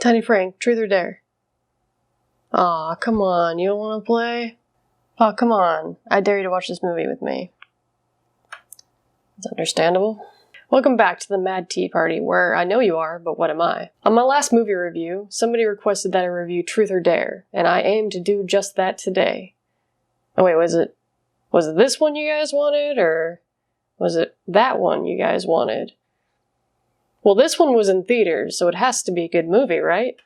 Tiny Frank, truth or dare? Aw, come on, you don't want to play? Aw, come on, I dare you to watch this movie with me. It's understandable. Welcome back to the Mad Tea Party, where I know you are, but what am I? On my last movie review, somebody requested that I review Truth or Dare, and I aim to do just that today. Oh wait, was it this one you guys wanted, or was it that one you guys wanted? Well, this one was in theaters, so it has to be a good movie, right?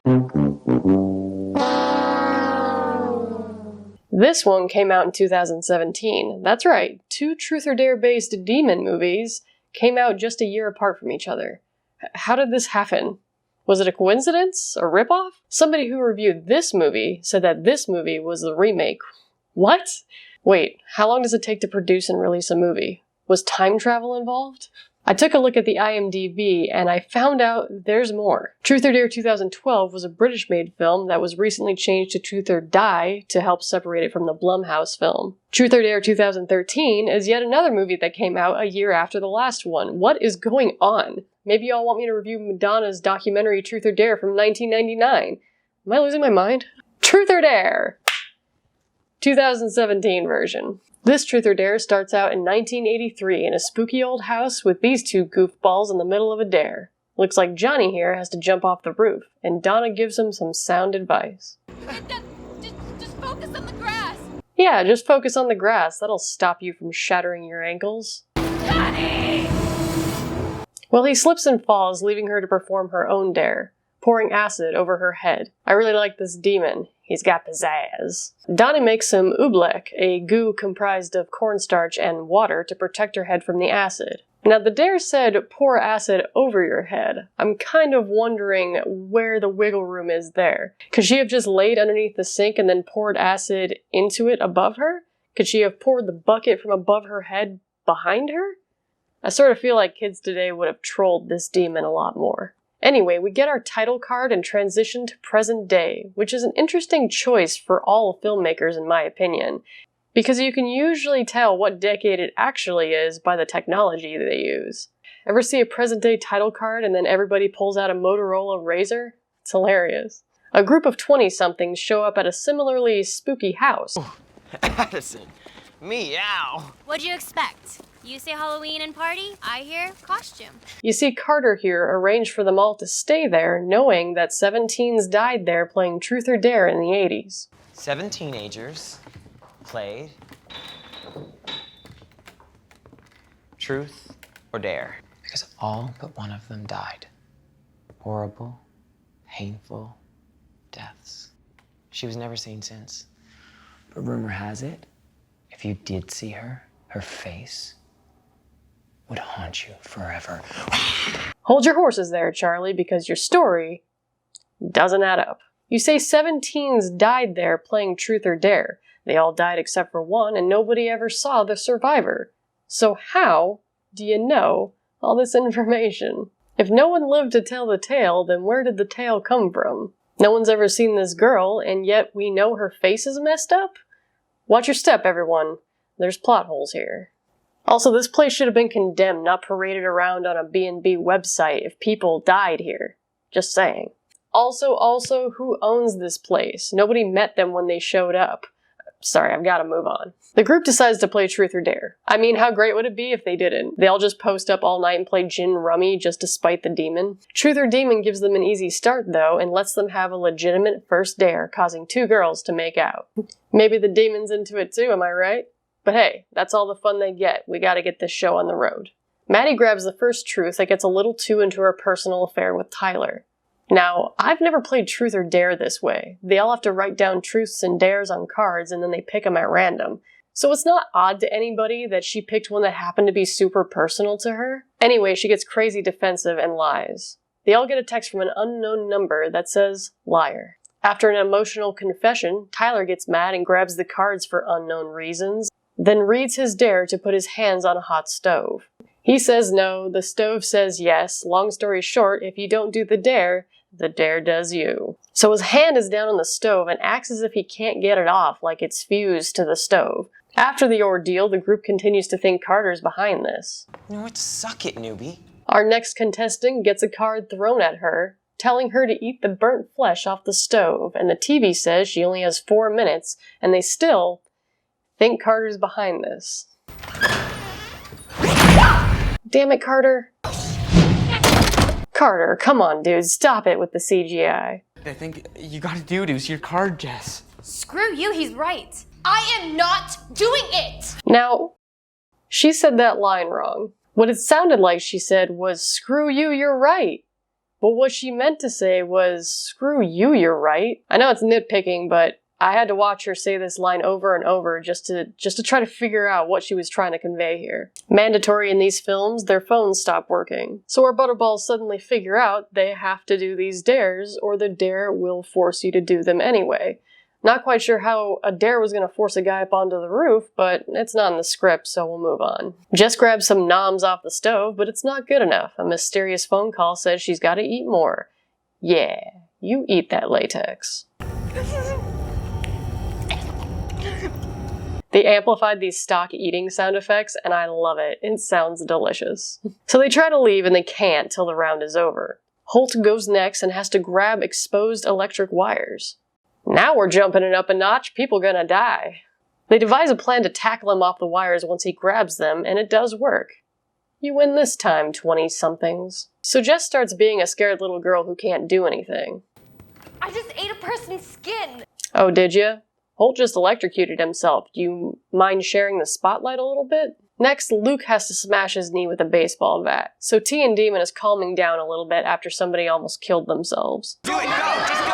This one came out in 2017. That's right, 2 Truth or Dare based demon movies came out just a year apart from each other. How did this happen? Was it a coincidence? A ripoff? Somebody who reviewed this movie said that this movie was the remake. What? Wait, how long does it take to produce and release a movie? Was time travel involved? I took a look at the IMDb and I found out there's more. Truth or Dare 2012 was a British-made film that was recently changed to Truth or Die to help separate it from the Blumhouse film. Truth or Dare 2013 is yet another movie that came out a year after the last one. What is going on? Maybe y'all want me to review Madonna's documentary Truth or Dare from 1999. Am I losing my mind? Truth or Dare! 2017 version. This Truth or Dare starts out in 1983 in a spooky old house with these 2 goofballs in the middle of a dare. Looks like Johnny here has to jump off the roof, and Donna gives him some sound advice. Just focus on the grass! Yeah, just focus on the grass. That'll stop you from shattering your ankles. Johnny! Well, he slips and falls, leaving her to perform her own dare, pouring acid over her head. I really like this demon. He's got pizzazz. Donna makes some oobleck, a goo comprised of cornstarch and water to protect her head from the acid. Now, the dare said pour acid over your head. I'm kind of wondering where the wiggle room is there. Could she have just laid underneath the sink and then poured acid into it above her? Could she have poured the bucket from above her head behind her? I sort of feel like kids today would have trolled this demon a lot more. Anyway, we get our title card and transition to present day, which is an interesting choice for all filmmakers in my opinion, because you can usually tell what decade it actually is by the technology they use. Ever see a present day title card and then everybody pulls out a Motorola Razr? It's hilarious. A group of 20-somethings show up at a similarly spooky house. Addison, meow. What'd you expect? You say Halloween and party, I hear costume. You see Carter here arrange for them all to stay there, knowing that 7 teens died there playing Truth or Dare in the 80s. 7 teenagers played Truth or Dare. Because all but one of them died. Horrible, painful deaths. She was never seen since. But rumor has it, if you did see her, her face would haunt you forever. Hold your horses there, Charlie, because your story doesn't add up. You say 7 teens died there playing Truth or Dare. They all died except for one, and nobody ever saw the survivor. So how do you know all this information? If no one lived to tell the tale, then where did the tale come from? No one's ever seen this girl, and yet we know her face is messed up? Watch your step, everyone. There's plot holes here. Also, this place should have been condemned, not paraded around on a B&B website if people died here. Just saying. Also, who owns this place? Nobody met them when they showed up. Sorry, I've got to move on. The group decides to play Truth or Dare. I mean, how great would it be if they didn't? They all just post up all night and play gin rummy just to spite the demon. Truth or Demon gives them an easy start, though, and lets them have a legitimate first dare, causing 2 girls to make out. Maybe the demon's into it too, am I right? But hey, that's all the fun they get. We gotta get this show on the road. Maddie grabs the first truth that gets a little too into her personal affair with Tyler. Now, I've never played Truth or Dare this way. They all have to write down truths and dares on cards and then they pick them at random. So it's not odd to anybody that she picked one that happened to be super personal to her. Anyway, she gets crazy defensive and lies. They all get a text from an unknown number that says, liar. After an emotional confession, Tyler gets mad and grabs the cards for unknown reasons, then reads his dare to put his hands on a hot stove. He says no, the stove says yes. Long story short, if you don't do the dare does you. So his hand is down on the stove and acts as if he can't get it off, like it's fused to the stove. After the ordeal, the group continues to think Carter's behind this. You know what? Suck it, newbie. Our next contestant gets a card thrown at her, telling her to eat the burnt flesh off the stove, and the TV says she only has 4 minutes, and they still think Carter's behind this. Damn it, Carter. Carter, come on, dude, stop it with the CGI. I think you gotta do it. It was your card, Jess. Screw you, he's right. I am not doing it! Now, she said that line wrong. What it sounded like she said was, screw you, you're right. But what she meant to say was, screw you, you're right. I know it's nitpicking, but I had to watch her say this line over and over just to try to figure out what she was trying to convey here. Mandatory in these films, their phones stop working. So our Butterballs suddenly figure out they have to do these dares, or the dare will force you to do them anyway. Not quite sure how a dare was going to force a guy up onto the roof, but it's not in the script, so we'll move on. Jess grabs some noms off the stove, but it's not good enough. A mysterious phone call says she's got to eat more. Yeah, you eat that latex. They amplified these stock eating sound effects, and I love it. It sounds delicious. So they try to leave, and they can't till the round is over. Holt goes next and has to grab exposed electric wires. Now we're jumping it up a notch, people gonna die. They devise a plan to tackle him off the wires once he grabs them, and it does work. You win this time, 20-somethings. So Jess starts being a scared little girl who can't do anything. I just ate a person's skin! Oh, did ya? Holt just electrocuted himself. Do you mind sharing the spotlight a little bit? Next, Luke has to smash his knee with a baseball bat, so T and Demon is calming down a little bit after somebody almost killed themselves. Do it, go, just go!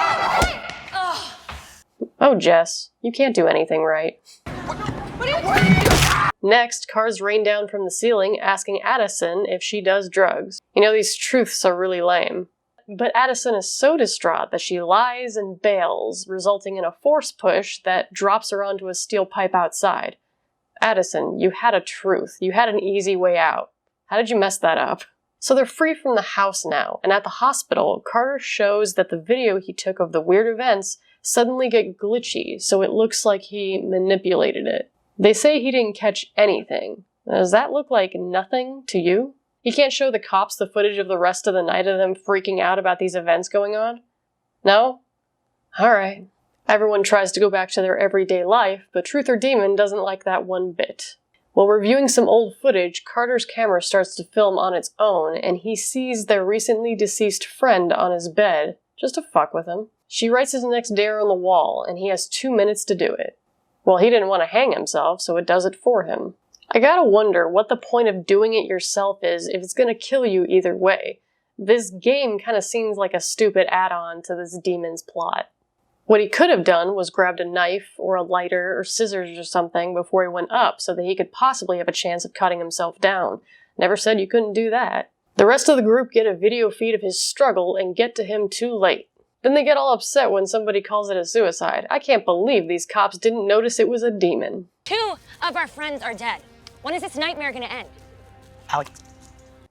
Oh, Jess, you can't do anything right. What are you doing? Next, cars rain down from the ceiling, asking Addison if she does drugs. You know, these truths are really lame. But Addison is so distraught that she lies and bails, resulting in a force push that drops her onto a steel pipe outside. Addison, you had a truth. You had an easy way out. How did you mess that up? So they're free from the house now, and at the hospital, Carter shows that the video he took of the weird events suddenly get glitchy, so it looks like he manipulated it. They say he didn't catch anything. Does that look like nothing to you? He can't show the cops the footage of the rest of the night of them freaking out about these events going on? No? Alright. Everyone tries to go back to their everyday life, but Truth or Demon doesn't like that one bit. While reviewing some old footage, Carter's camera starts to film on its own, and he sees their recently deceased friend on his bed, just to fuck with him. She writes his next dare on the wall, and he has 2 minutes to do it. Well, he didn't want to hang himself, so it does it for him. I gotta wonder what the point of doing it yourself is if it's gonna kill you either way. This game kinda seems like a stupid add-on to this demon's plot. What he could have done was grabbed a knife or a lighter or scissors or something before he went up so that he could possibly have a chance of cutting himself down. Never said you couldn't do that. The rest of the group get a video feed of his struggle and get to him too late. Then they get all upset when somebody calls it a suicide. I can't believe these cops didn't notice it was a demon. 2 of our friends are dead. When is this nightmare gonna end? Alex.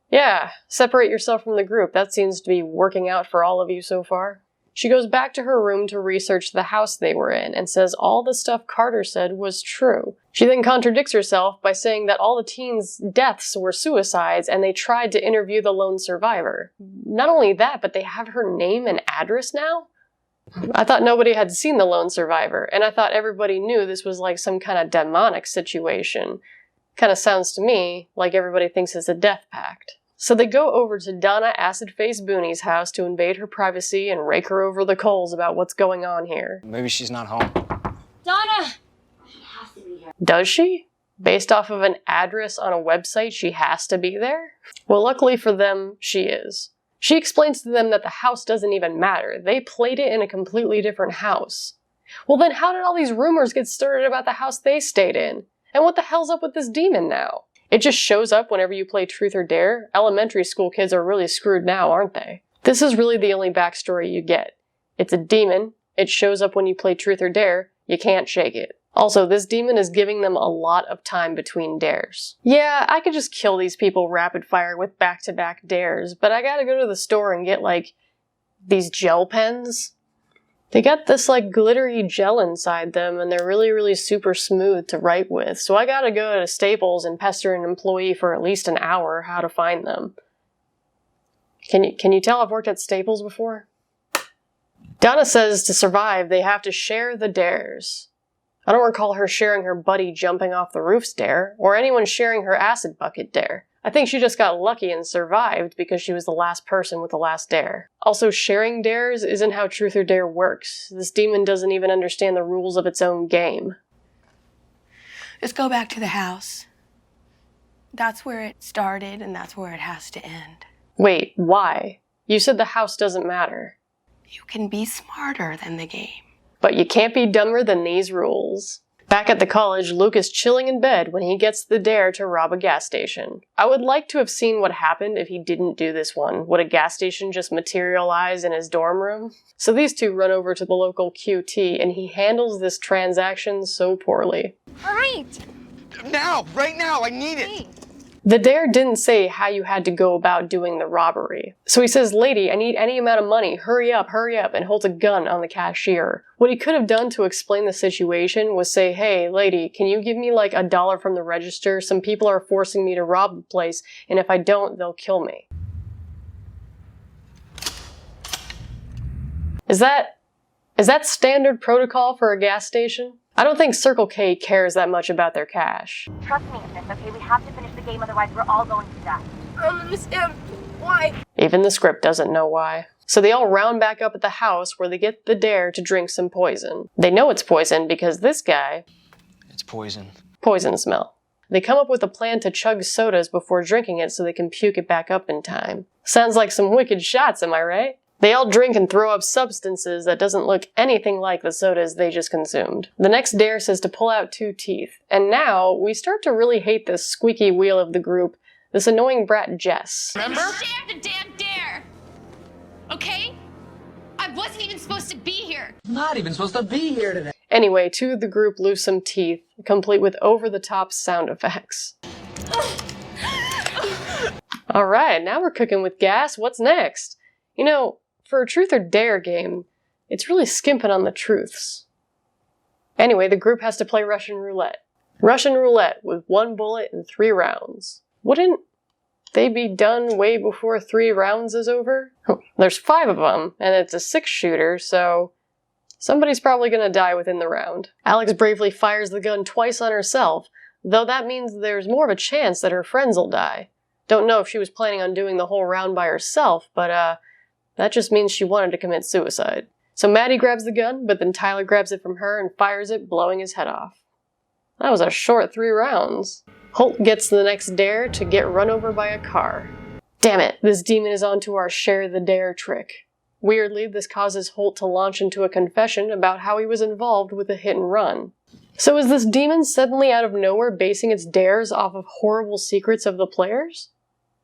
Yeah, separate yourself from the group. That seems to be working out for all of you so far. She goes back to her room to research the house they were in and says all the stuff Carter said was true. She then contradicts herself by saying that all the teens' deaths were suicides and they tried to interview the lone survivor. Not only that, but they have her name and address now? I thought nobody had seen the lone survivor, and I thought everybody knew this was like some kind of demonic situation. Kind of sounds to me like everybody thinks it's a death pact. So they go over to Donna Acid-Face Booney's house to invade her privacy and rake her over the coals about what's going on here. Maybe she's not home. Donna! Does she? Based off of an address on a website, she has to be there? Well, luckily for them, she is. She explains to them that the house doesn't even matter. They played it in a completely different house. Well then how did all these rumors get started about the house they stayed in? And what the hell's up with this demon now? It just shows up whenever you play Truth or Dare? Elementary school kids are really screwed now, aren't they? This is really the only backstory you get. It's a demon, it shows up when you play Truth or Dare, you can't shake it. Also, this demon is giving them a lot of time between dares. Yeah, I could just kill these people rapid fire with back-to-back dares, but I gotta go to the store and get, like, these gel pens. They got this, like, glittery gel inside them, and they're really, really super smooth to write with, so I gotta go to Staples and pester an employee for at least an hour how to find them. Can you tell I've worked at Staples before? Donna says to survive, they have to share the dares. I don't recall her sharing her buddy jumping off the roof's dare, or anyone sharing her acid bucket dare. I think she just got lucky and survived because she was the last person with the last dare. Also, sharing dares isn't how Truth or Dare works. This demon doesn't even understand the rules of its own game. Just go back to the house. That's where it started, and that's where it has to end. Wait, why? You said the house doesn't matter. You can be smarter than the game. But you can't be dumber than these rules. Back at the college, Luke is chilling in bed when he gets the dare to rob a gas station. I would like to have seen what happened if he didn't do this one. Would a gas station just materialize in his dorm room? So these two run over to the local QT, and he handles this transaction so poorly. All right. Now! Right now! I need it! The dare didn't say how you had to go about doing the robbery. So he says, "Lady, I need any amount of money, hurry up, and holds a gun on the cashier. What he could have done to explain the situation was say, "Hey, lady, can you give me like $1 from the register? Some people are forcing me to rob the place, and if I don't, they'll kill me." Is that standard protocol for a gas station? I don't think Circle K cares that much about their cash. Trust me in this, okay? We have to finish the game, otherwise we're all going to die. Miss M, why? Even the script doesn't know why. So they all round back up at the house where they get the dare to drink some poison. They know it's poison because this guy... It's poison. Poison smell. They come up with a plan to chug sodas before drinking it so they can puke it back up in time. Sounds like some wicked shots, am I right? They all drink and throw up substances that doesn't look anything like the sodas they just consumed. The next dare says to pull out 2 teeth. And now, we start to really hate this squeaky wheel of the group, this annoying brat Jess. Remember? Share the damn dare! Okay? I wasn't even supposed to be here! Not even supposed to be here today. Anyway, 2 of the group lose some teeth, complete with over-the-top sound effects. Alright, now we're cooking with gas. What's next? You know, for a Truth or Dare game, it's really skimping on the truths. Anyway, the group has to play Russian roulette. Russian roulette with 1 bullet and 3 rounds. Wouldn't they be done way before 3 rounds is over? There's 5 of them, and it's a 6-shooter, so somebody's probably gonna die within the round. Alex bravely fires the gun twice on herself, though that means there's more of a chance that her friends will die. Don't know if she was planning on doing the whole round by herself, but that just means she wanted to commit suicide. So Maddie grabs the gun, but then Tyler grabs it from her and fires it, blowing his head off. That was a short 3 rounds. Holt gets the next dare to get run over by a car. Damn it, this demon is onto our share the dare trick. Weirdly, this causes Holt to launch into a confession about how he was involved with a hit and run. So is this demon suddenly out of nowhere basing its dares off of horrible secrets of the players?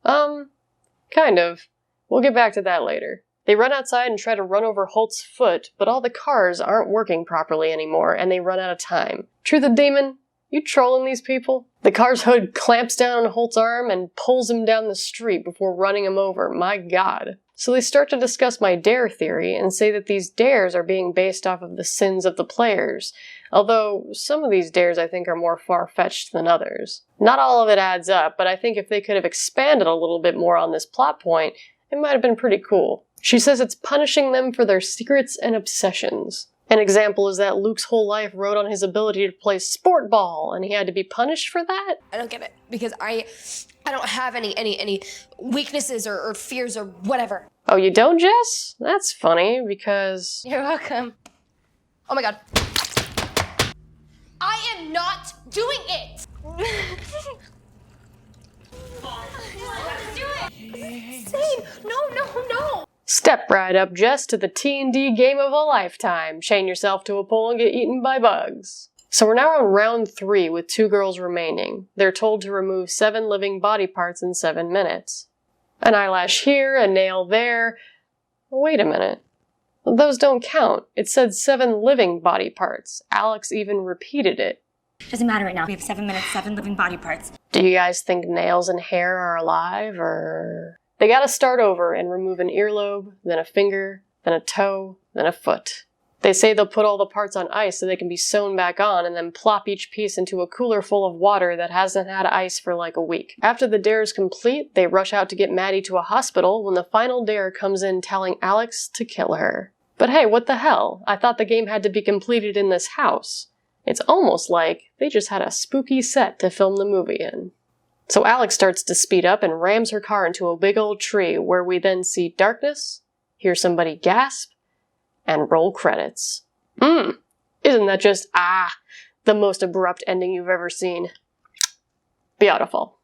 Kind of. We'll get back to that later. They run outside and try to run over Holt's foot, but all the cars aren't working properly anymore, and they run out of time. Truth or Demon, you trolling these people? The car's hood clamps down on Holt's arm and pulls him down the street before running him over. My god. So they start to discuss my dare theory and say that these dares are being based off of the sins of the players, although some of these dares I think are more far-fetched than others. Not all of it adds up, but I think if they could have expanded a little bit more on this plot point, it might have been pretty cool. She says it's punishing them for their secrets and obsessions. An example is that Luke's whole life rode on his ability to play sport ball, and he had to be punished for that? I don't get it, because I don't have any weaknesses or fears or whatever. Oh, you don't, Jess? That's funny, because... You're welcome. Oh my god. I am not doing it! Same. No. Step right up, Jess, to the T&D game of a lifetime. Chain yourself to a pole and get eaten by bugs. So we're now on round 3 with 2 girls remaining. They're told to remove 7 living body parts in 7 minutes. An eyelash here, a nail there. Wait a minute. Those don't count. It said 7 living body parts. Alex even repeated it. Doesn't matter right now. We have 7 minutes, 7 living body parts. Do you guys think nails and hair are alive, or... They gotta start over and remove an earlobe, then a finger, then a toe, then a foot. They say they'll put all the parts on ice so they can be sewn back on and then plop each piece into a cooler full of water that hasn't had ice for like a week. After the dare is complete, they rush out to get Maddie to a hospital when the final dare comes in telling Alex to kill her. But hey, what the hell? I thought the game had to be completed in this house. It's almost like they just had a spooky set to film the movie in. So Alex starts to speed up and rams her car into a big old tree where we then see darkness, hear somebody gasp, and roll credits. Isn't that just, the most abrupt ending you've ever seen? Beautiful.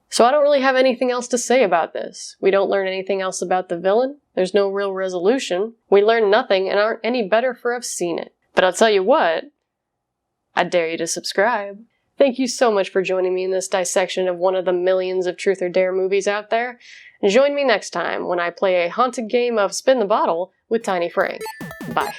So I don't really have anything else to say about this. We don't learn anything else about the villain. There's no real resolution. We learn nothing and aren't any better for have seen it. But I'll tell you what, I dare you to subscribe. Thank you so much for joining me in this dissection of one of the millions of Truth or Dare movies out there. And join me next time when I play a haunted game of Spin the Bottle with Tiny Frank. Bye.